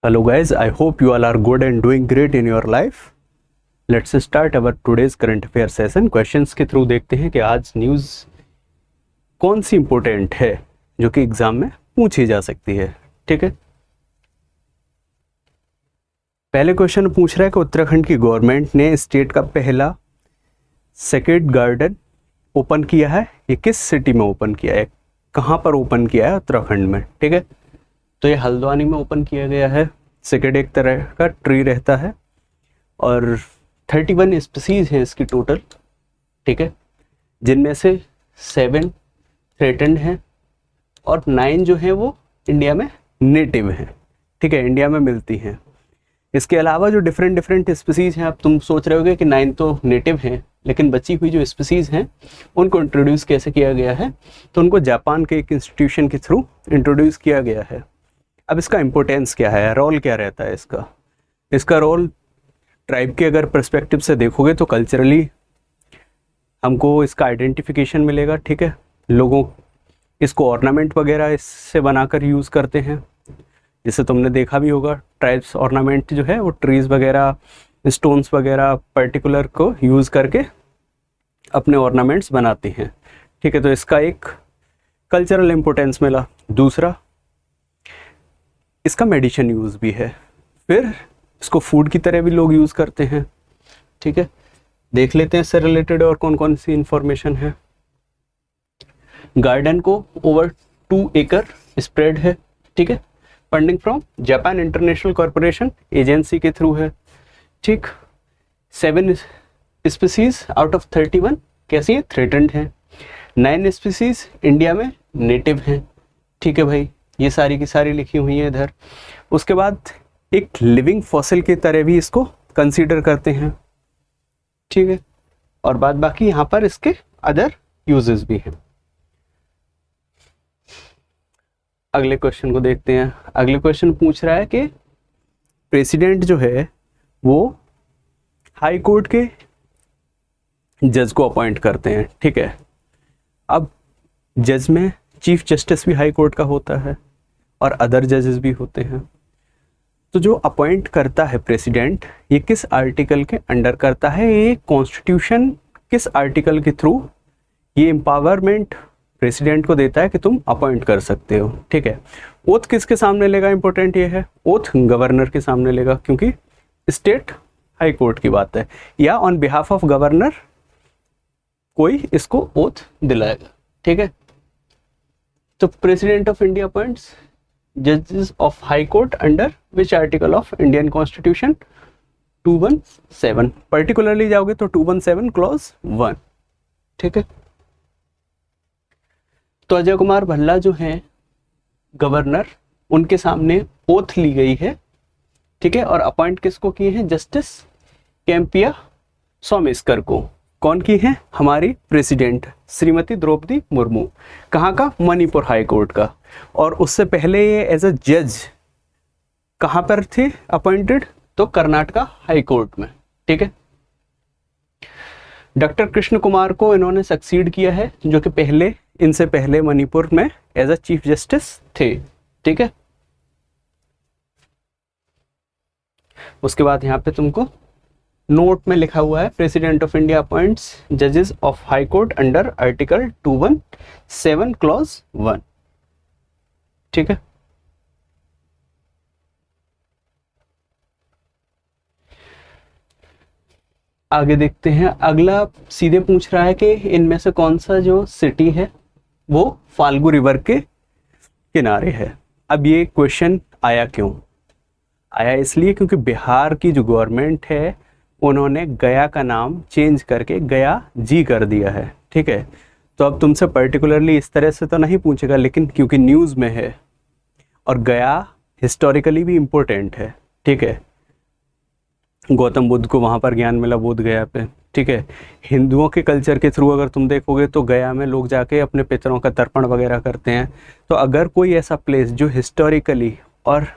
Hello guys, I hope you all are good and doing great in your life. Let's start our today's current affair session. Questions के through देखते हैं कि आज news कौन सी important है जो कि एग्जाम में पूछी जा सकती है। ठीक है, पहले क्वेश्चन पूछ रहा है कि उत्तराखंड की गवर्नमेंट ने स्टेट का पहला सेक्रेड गार्डन ओपन किया है। ये किस सिटी में ओपन किया है, कहाँ पर ओपन किया है उत्तराखंड में। ठीक है, तो ये हल्द्वानी में ओपन किया गया है। सेकेड एक तरह का ट्री रहता है और 31 स्पीसीज हैं इसकी टोटल। ठीक है, जिनमें से 7 थ्रेटेंड हैं और 9 जो हैं वो इंडिया में नेटिव हैं। ठीक है, इंडिया में मिलती हैं। इसके अलावा जो डिफरेंट स्पीसीज हैं, अब तुम सोच रहे होगे कि 9 तो नेटिव हैं, लेकिन बची हुई जो स्पीसीज हैं उनको इंट्रोड्यूस कैसे किया गया है, तो उनको जापान के एक इंस्टीट्यूशन के थ्रू इंट्रोड्यूस किया गया है। अब इसका इम्पोर्टेंस क्या है, रोल क्या रहता है इसका रोल ट्राइब के अगर पर्सपेक्टिव से देखोगे तो कल्चरली हमको इसका आइडेंटिफिकेशन मिलेगा। ठीक है, लोगों इसको ऑर्नामेंट वगैरह इससे बनाकर यूज़ करते हैं, जिसे तुमने देखा भी होगा। ट्राइब्स ऑर्नामेंट जो है वो ट्रीज़ वगैरह, स्टोन्स वगैरह पर्टिकुलर को यूज़ करके अपने ऑर्नामेंट्स बनाते हैं। ठीक है, तो इसका एक कल्चरल इम्पोर्टेंस मिला। दूसरा, इसका मेडिसिन यूज़ भी है, फिर इसको फूड की तरह भी लोग यूज़ करते हैं। ठीक है, देख लेते हैं इससे रिलेटेड और कौन कौन सी इंफॉर्मेशन है। गार्डन को ओवर 2 एकड़ स्प्रेड है। ठीक है, funding from Japan international corporation agency के थ्रू है। ठीक, 7 स्पीसीज आउट ऑफ 31 कैसी है, थ्रेटेंड हैं। 9 स्पीसीज इंडिया में नेटिव हैं। ठीक है भाई, ये सारी की सारी लिखी हुई है इधर। उसके बाद एक लिविंग फॉसिल की तरह भी इसको कंसीडर करते हैं। ठीक है, और बाद बाकी यहाँ पर इसके अदर यूजेस भी हैं। अगले क्वेश्चन को देखते हैं। अगले क्वेश्चन पूछ रहा है कि प्रेसिडेंट जो है वो हाई कोर्ट के जज को अपॉइंट करते हैं। ठीक है, अब जज में चीफ जस्टिस भी हाई कोर्ट का होता है और अदर जजेस भी होते हैं। तो जो अपॉइंट करता है प्रेसिडेंट, ये किस आर्टिकल के अंडर करता है, ये कॉन्स्टिट्यूशन किस आर्टिकल के थ्रू ये एम्पावरमेंट प्रेसिडेंट को देता है कि तुम अपॉइंट कर सकते हो। ठीक है, ओथ किसके सामने लेगा, इंपॉर्टेंट ये है, ओथ गवर्नर के सामने लेगा, क्योंकि स्टेट हाई कोर्ट की बात है, या ऑन बिहाफ ऑफ गवर्नर कोई इसको ओथ दिलाएगा। ठीक है, तो प्रेसिडेंट ऑफ इंडिया अपॉइंट्स जजेस of high court under which article of Indian constitution, 217। Particularly जाओगे तो 217 क्लॉज 1। ठीक है, तो अजय कुमार भल्ला जो हैं गवर्नर, उनके सामने ओथ ली गई है। ठीक है, और अपॉइंट किसको किए हैं, जस्टिस कैंपिया सोमेस्कर को। कौन की है, हमारी प्रेसिडेंट श्रीमती द्रौपदी मुर्मू। कहाँ का, मणिपुर हाई कोर्ट का। और उससे पहले ये एज अ जज कहाँ पर थे अपॉइंटेड, तो कर्नाटका हाई कोर्ट में। ठीक है, डॉक्टर कृष्ण कुमार को इन्होंने सक्सीड किया है, जो कि पहले इनसे पहले मणिपुर में एज अ चीफ जस्टिस थे। ठीक है, उसके बाद यहाँ पे तुमको नोट में लिखा हुआ है, प्रेसिडेंट ऑफ इंडिया अपॉइंट्स जजेस of high court under article 217 clause 1। ठीक है, आगे देखते हैं। अगला सीधे पूछ रहा है कि इनमें से कौन सा जो सिटी है वो फाल्गु रिवर के किनारे है। अब ये क्वेश्चन आया क्यों आया, इसलिए क्योंकि बिहार की जो गवर्नमेंट है उन्होंने गया का नाम चेंज करके गया जी कर दिया है। ठीक है, तो अब तुमसे पर्टिकुलरली इस तरह से तो नहीं पूछेगा, लेकिन क्योंकि न्यूज़ में है और गया हिस्टोरिकली भी इम्पोर्टेंट है। ठीक है, गौतम बुद्ध को वहाँ पर ज्ञान मिला, बोध गया पे। ठीक है, हिंदुओं के कल्चर के थ्रू अगर तुम देखोगे तो गया में लोग जाके अपने पितरों का तर्पण वगैरह करते हैं। तो अगर कोई ऐसा प्लेस जो हिस्टोरिकली और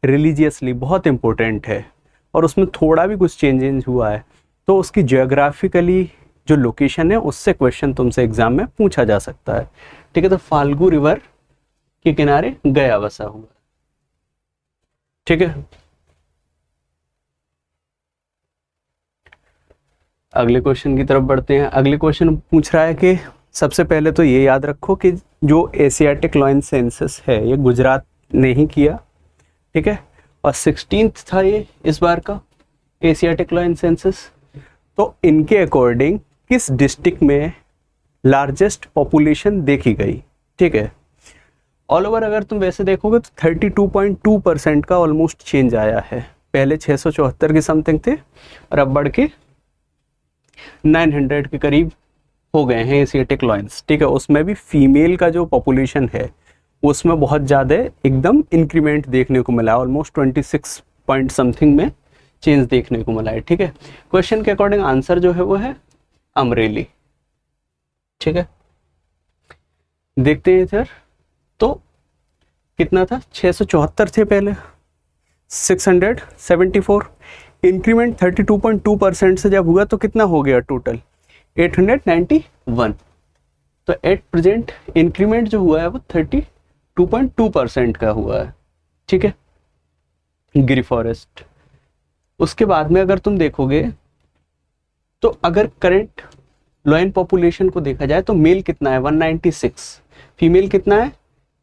रिलीजियसली बहुत इम्पोर्टेंट है और उसमें थोड़ा भी कुछ चेंजेस हुआ है, तो उसकी जियोग्राफिकली जो लोकेशन है उससे क्वेश्चन तुमसे एग्जाम में पूछा जा सकता है। ठीक है, तो फाल्गु रिवर के किनारे गया बसा हुआ। ठीक है। अगले क्वेश्चन की तरफ बढ़ते हैं। अगले क्वेश्चन पूछ रहा है कि सबसे पहले तो ये याद रखो कि जो एशियाटिक लॉयन सेंसस है ये गुजरात ने ही किया, ठीक है, और 16th था ये इस बार का एशियाटिक लॉयन सेंसस। तो इनके अकॉर्डिंग किस डिस्ट्रिक्ट में लार्जेस्ट पॉपुलेशन देखी गई, ठीक है। ऑल ओवर अगर तुम वैसे देखोगे तो 32.2% का ऑलमोस्ट चेंज आया है। पहले 674 के समथिंग थे और अब बढ़ के 900 के करीब हो गए हैं एशियाटिक लॉयंस, ठीक है। उसमें भी फीमेल का जो पॉपुलेशन है उसमें बहुत ज़्यादा एकदम इंक्रीमेंट देखने को मिला, ऑलमोस्ट 26 पॉइंट समथिंग में चेंज देखने को मिला है, ठीक है। क्वेश्चन के अकॉर्डिंग आंसर जो है वो है अमरेली, ठीक है। देखते हैं इधर, तो कितना था, 674 थे पहले, 674 इंक्रीमेंट 32.2% से जब हुआ तो कितना हो गया टोटल 891। तो एट प्रेजेंट इंक्रीमेंट जो हुआ है वो 32.2% का हुआ है, ठीक है, गिरी फॉरेस्ट। उसके बाद में अगर तुम देखोगे तो अगर करंट लॉयन पॉपुलेशन को देखा जाए तो मेल कितना है 196, फीमेल कितना है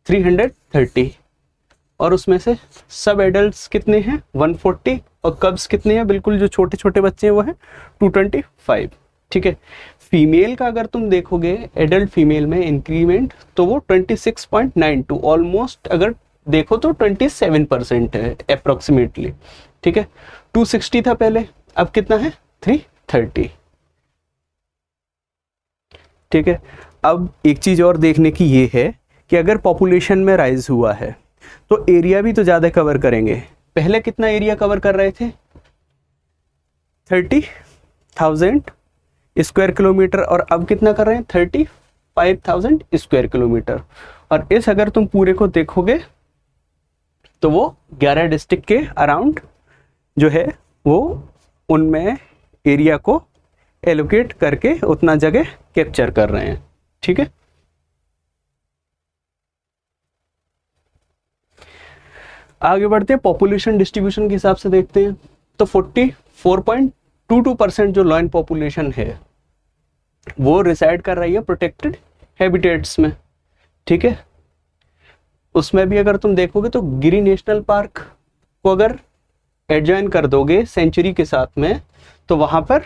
330, और उसमें से सब एडल्ट्स कितने हैं 140, और कब्स कितने हैं, बिल्कुल जो छोटे छोटे बच्चे हैं वो है 225, ठीक है। फीमेल का अगर तुम देखोगे एडल्ट फीमेल में इंक्रीमेंट तो वो 26.92, ऑलमोस्ट अगर देखो तो 27% है अप्रोक्सीमेटली, ठीक है। 260 था पहले, अब कितना है 330, ठीक है। अब एक चीज और देखने की ये है कि अगर पॉपुलेशन में राइज हुआ है तो एरिया भी तो ज्यादा कवर करेंगे। पहले कितना एरिया कवर कर रहे थे 30,000 स्क्वायर किलोमीटर, और अब कितना कर रहे हैं 35,000 स्क्वायर किलोमीटर। और इस अगर तुम पूरे को देखोगे तो वो 11 डिस्ट्रिक्ट के अराउंड जो है वो उनमें एरिया को एलोकेट करके उतना जगह कैप्चर कर रहे हैं, ठीक है। आगे बढ़ते हैं, पॉपुलेशन डिस्ट्रीब्यूशन के हिसाब से देखते हैं। तो 44.22% जो लॉयन पॉपुलेशन है वो रिसाइड कर रही है प्रोटेक्टेड हैबिटेट्स में, ठीक है। उसमें भी अगर तुम देखोगे तो गिरी नेशनल पार्क को अगर एडजॉइन कर दोगे सेंचुरी के साथ में तो वहां पर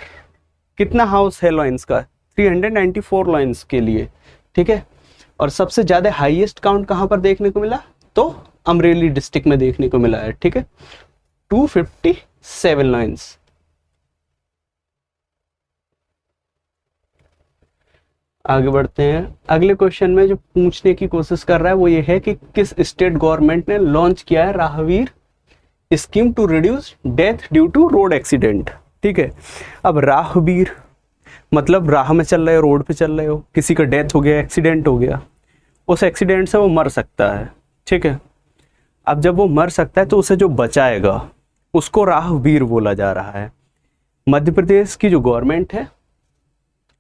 कितना हाउस है लॉयंस का 394 लॉयंस के लिए, ठीक है। और सबसे ज्यादा हाईएस्ट काउंट कहां पर देखने को मिला तो अमरेली डिस्ट्रिक्ट में देखने को मिला है, ठीक है, 257 लॉयंस। आगे बढ़ते हैं। अगले क्वेश्चन में जो पूछने की कोशिश कर रहा है वो ये है कि किस स्टेट गवर्नमेंट ने लॉन्च किया है Rahveer scheme to reduce death due to road accident, ठीक है। अब राहवीर मतलब राह में चल रहे हो, रोड पे चल रहे हो, किसी का डेथ हो गया, एक्सीडेंट हो गया, उस एक्सीडेंट से वो मर सकता है, ठीक है। अब जब वो मर सकता है तो उसे जो बचाएगा उसको राहवीर बोला जा रहा है। मध्य प्रदेश की जो गवर्नमेंट है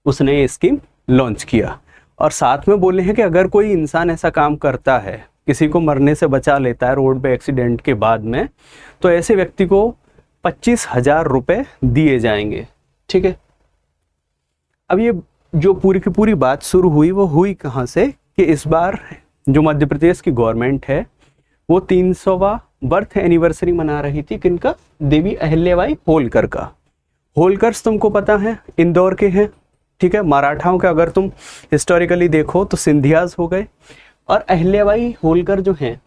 उसने ये स्कीम लॉन्च किया, और साथ में बोले हैं कि अगर कोई इंसान ऐसा काम करता है, किसी को मरने से बचा लेता है रोड पे एक्सीडेंट के बाद में, तो ऐसे व्यक्ति को 25,000 रुपये दिए जाएंगे, ठीक है। अब ये जो पूरी की पूरी बात शुरू हुई वो हुई कहाँ से कि इस बार जो मध्य प्रदेश की गवर्नमेंट है वो 300वां बर्थ एनिवर्सरी मना रही थी, किनका, देवी अहिल्याबाई होलकर का। होलकर्स तुमको पता है इंदौर के हैं, ठीक है। मराठाओं का अगर तुम हिस्टोरिकली देखो तो सिंधियाज हो गए, और अहिल्याबाई होलकर जो हैं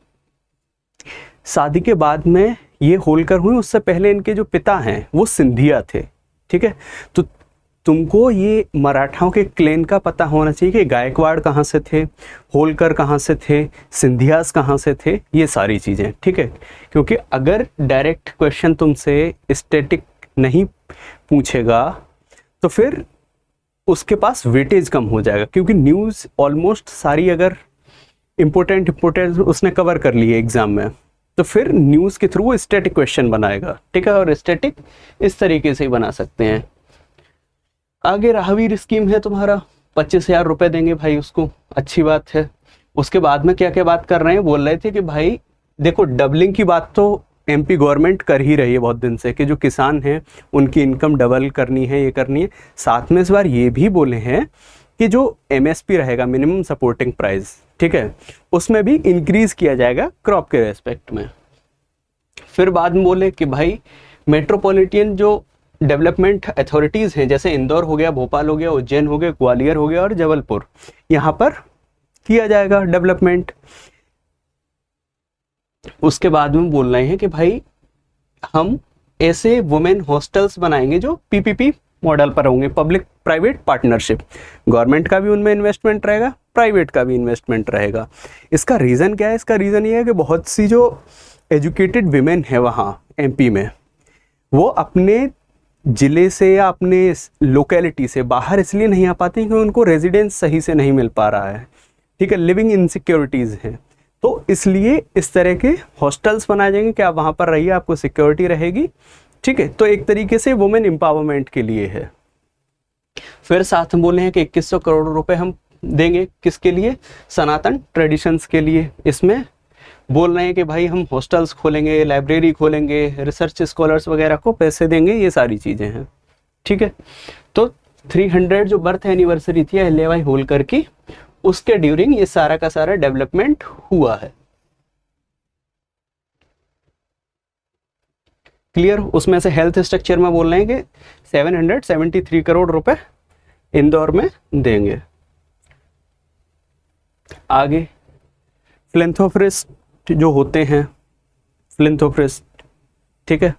शादी के बाद में ये होलकर हुई, उससे पहले इनके जो पिता हैं वो सिंधिया थे, ठीक है। तो तुमको ये मराठाओं के क्लेन का पता होना चाहिए कि गायकवाड़ कहाँ से थे, होलकर कहाँ से थे, सिंधियास कहाँ से थे, ये सारी चीज़ें, ठीक है। क्योंकि अगर डायरेक्ट क्वेश्चन तुमसे स्टैटिक नहीं पूछेगा तो फिर उसके पास वेटेज कम हो जाएगा, क्योंकि न्यूज़ ऑलमोस्ट सारी अगर इम्पोर्टेंट उसने कवर कर ली है एग्जाम में, तो फिर न्यूज़ के थ्रू वो स्टैटिक क्वेश्चन बनाएगा, ठीक है। और स्टैटिक इस तरीके से ही बना सकते हैं। आगे राहवीर स्कीम है तुम्हारा, 25,000 रुपये देंगे भाई उसको, अच्छी बात है। उसके बाद में क्या क्या बात कर रहे हैं, बोल रहे थे कि भाई देखो डबलिंग की बात तो एमपी गवर्नमेंट कर ही रही है बहुत दिन से कि जो किसान हैं उनकी इनकम डबल करनी है, ये करनी है। साथ में इस बार ये भी बोले हैं कि जो एमएसपी रहेगा, मिनिमम सपोर्टिंग प्राइस, ठीक है, उसमें भी इंक्रीज किया जाएगा क्रॉप के रेस्पेक्ट में। फिर बाद में बोले कि भाई मेट्रोपॉलिटन जो डेवलपमेंट अथॉरिटीज़ हैं, जैसे इंदौर हो गया, भोपाल हो गया, उज्जैन हो गया, ग्वालियर हो गया और जबलपुर, यहाँ पर किया जाएगा डेवलपमेंट। उसके बाद में बोल रहे हैं कि भाई हम ऐसे वुमेन हॉस्टल्स बनाएंगे जो पीपीपी मॉडल पर होंगे, पब्लिक प्राइवेट पार्टनरशिप। गवर्नमेंट का भी उनमें इन्वेस्टमेंट रहेगा, प्राइवेट का भी इन्वेस्टमेंट रहेगा। इसका रीज़न क्या है? इसका रीज़न ये है कि बहुत सी जो एजुकेटेड विमेन है वहाँ एमपी में, वो अपने ज़िले से या अपने लोकेलिटी से बाहर इसलिए नहीं आ पाती कि उनको रेजिडेंस सही से नहीं मिल पा रहा है, ठीक है, लिविंग इनसिक्योरिटीज़ हैं। तो इसलिए इस तरह के हॉस्टल्स बनाए जाएंगे कि आप वहाँ पर रहिए, आपको सिक्योरिटी रहेगी, ठीक है। तो एक तरीके से वुमेन एम्पावरमेंट के लिए है। फिर साथ में बोले हैं कि 2100 करोड़ रुपए हम देंगे, किसके लिए? सनातन ट्रेडिशंस के लिए। इसमें बोल रहे हैं कि भाई हम हॉस्टल्स खोलेंगे, लाइब्रेरी खोलेंगे, रिसर्च स्कॉलर्स वगैरह को पैसे देंगे, ये सारी चीज़ें हैं, ठीक है। तो 300 जो बर्थ एनिवर्सरी थी अहिल्याबाई होलकर की, उसके ड्यूरिंग ये सारा का सारा डेवलपमेंट हुआ है। क्लियर? उसमें से हेल्थ स्ट्रक्चर में बोल रहे हैं कि 773 करोड़ रुपए इंदौर में देंगे। आगे फिलैंथ्रोपिस्ट जो होते हैं, फिलैंथ्रोपिस्ट, ठीक है,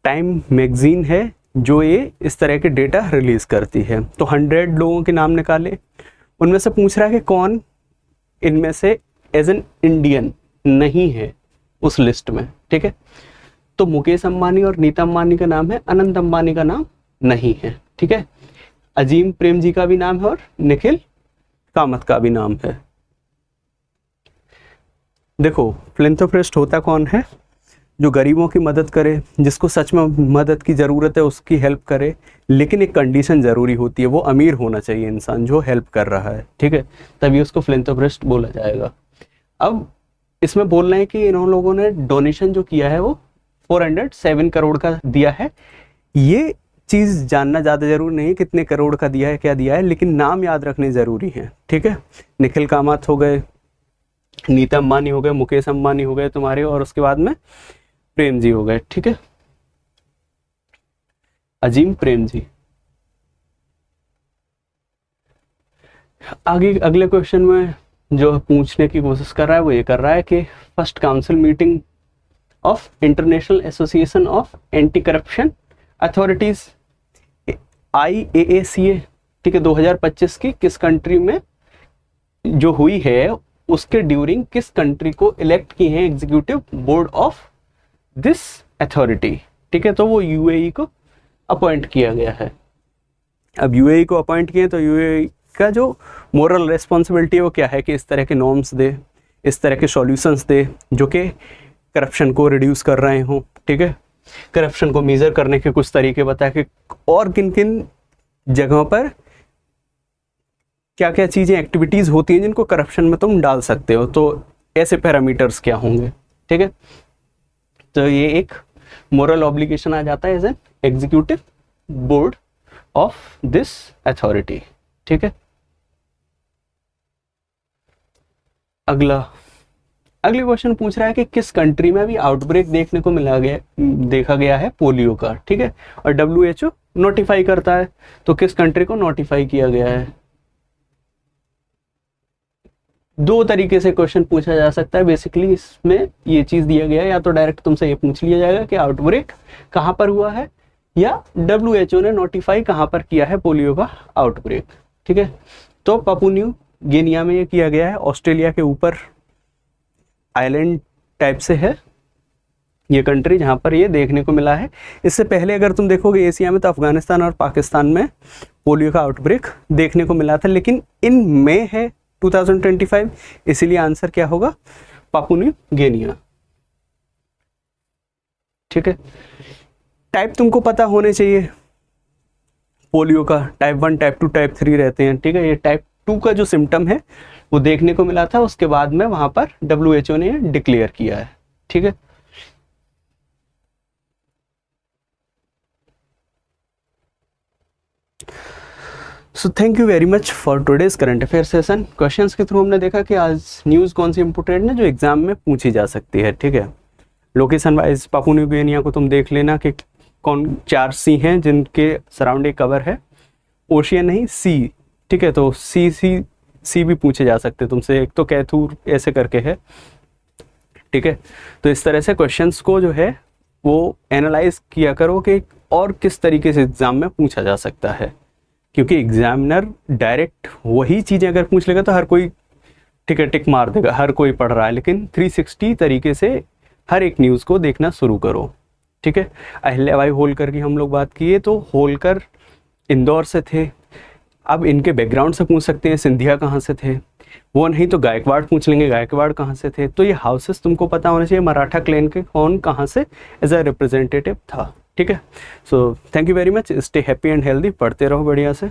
टाइम मैगजीन है जो ये इस तरह के डेटा रिलीज करती है। तो 100 लोगों के नाम निकाले, उनमें से पूछ रहा है कि कौन इनमें से एज एन इंडियन नहीं है उस लिस्ट में, ठीक है। तो मुकेश अंबानी और नीता अंबानी का नाम है, अनंत अंबानी का नाम नहीं है, ठीक है। अजीम प्रेमजी का भी नाम है और निखिल कामत का भी नाम है। देखो फिलैंथ्रोपिस्ट होता कौन है? जो गरीबों की मदद करे, जिसको सच में मदद की ज़रूरत है उसकी हेल्प करे, लेकिन एक कंडीशन ज़रूरी होती है, वो अमीर होना चाहिए इंसान जो हेल्प कर रहा है, ठीक है, तभी उसको फिलैंथ्रोपिस्ट बोला जाएगा। अब इसमें बोल रहे हैं कि इन लोगों ने डोनेशन जो किया है वो 407 करोड़ का दिया है। ये चीज़ जानना ज़्यादा ज़रूरी नहीं है कितने करोड़ का दिया है, क्या दिया है, लेकिन नाम याद रखने ज़रूरी है, ठीक है। निखिल कामत हो गए, नीता अंबानी हो गए, मुकेश अंबानी हो गए तुम्हारे, और उसके बाद में प्रेम जी हो गए, ठीक है, अजीम प्रेम जी। आगे अगले क्वेश्चन में जो पूछने की कोशिश कर रहा है वो ये कर रहा है कि first council meeting of international association of anti corruption authorities IAACA, ठीक है, 2025 की किस कंट्री में जो हुई है, उसके ड्यूरिंग किस कंट्री को इलेक्ट किए हैं executive board of this authority, ठीक है। तो वो UAE को अपॉइंट किया गया है। अब UAE को अपॉइंट किए तो UAE का जो मोरल रेस्पॉन्सिबिलिटी है वो क्या है कि इस तरह के नॉर्म्स दे, इस तरह के सॉल्यूशंस दे जो कि करप्शन को रिड्यूस कर रहे हों, ठीक है, करप्शन को मेजर करने के कुछ तरीके बता के, और किन किन जगहों पर क्या क्या चीज़ें एक्टिविटीज़ होती हैं जिनको करप्शन में तुम डाल सकते हो, तो ऐसे पैरामीटर्स क्या होंगे, ठीक है। तो ये एक मोरल ऑब्लिगेशन आ जाता है as an executive board of this authority, ठीक है। अगले क्वेश्चन पूछ रहा है कि किस कंट्री में अभी आउटब्रेक देखने को देखा गया है पोलियो का, ठीक है, और WHO नोटिफाई करता है, तो किस कंट्री को नोटिफाई किया गया है? दो तरीके से क्वेश्चन पूछा जा सकता है बेसिकली। इसमें ये चीज़ दिया गया है, या तो डायरेक्ट तुमसे ये पूछ लिया जाएगा कि आउटब्रेक कहाँ पर हुआ है, या WHO ने नोटिफाई कहाँ पर किया है पोलियो का आउटब्रेक, ठीक है। तो पापुआ न्यू गिनिया में ये किया गया है, ऑस्ट्रेलिया के ऊपर आइलैंड टाइप से है ये कंट्री जहाँ पर ये देखने को मिला है। इससे पहले अगर तुम देखोगे एशिया में तो अफगानिस्तान और पाकिस्तान में पोलियो का आउटब्रेक देखने को मिला था, लेकिन इन मई है 2025, इसीलिए आंसर क्या होगा? पापुआ न्यू गिनिया, ठीक है। टाइप तुमको पता होने चाहिए पोलियो का, टाइप 1, टाइप 2, टाइप 3 रहते हैं, ठीक है। ये टाइप 2 का जो सिम्टम है वो देखने को मिला था, उसके बाद में वहाँ पर WHO ने डिक्लेयर किया है, ठीक है। So thank you very much for today's current affair session. Questions के थ्रू हमने देखा कि आज न्यूज़ कौन सी इंपॉर्टेंट है जो एग्जाम में पूछी जा सकती है, ठीक है। Location wise Papua new Guinea को तुम देख लेना कि कौन 4 सी हैं जिनके सराउंडिंग कवर है, ओशियन नहीं सी, ठीक है। तो सी भी पूछे जा सकते हैं तुमसे, एक तो कैथूर ऐसे करके है, ठीक है। तो इस तरह से क्वेश्चंस को जो है वो एनालाइज किया करो कि और किस तरीके से एग्जाम में पूछा जा सकता है, क्योंकि एग्जामिनर डायरेक्ट वही चीज़ें अगर पूछ लेगा तो हर कोई ठीक है टिक मार देगा, हर कोई पढ़ रहा है, लेकिन 360 तरीके से हर एक न्यूज़ को देखना शुरू करो, ठीक है। अहिल्याबाई होलकर की हम लोग बात किए तो होलकर इंदौर से थे, अब इनके बैकग्राउंड से पूछ सकते हैं सिंधिया कहाँ से थे, वो नहीं तो गायकवाड़ पूछ लेंगे गायकवाड़ कहाँ से थे। तो ये हाउसेस तुमको पता होना चाहिए, मराठा क्लैन के कौन कहाँ से एज अ रिप्रेजेंटेटिव था, ठीक है। So thank you very much, stay happy and healthy, पढ़ते रहो बढ़िया से।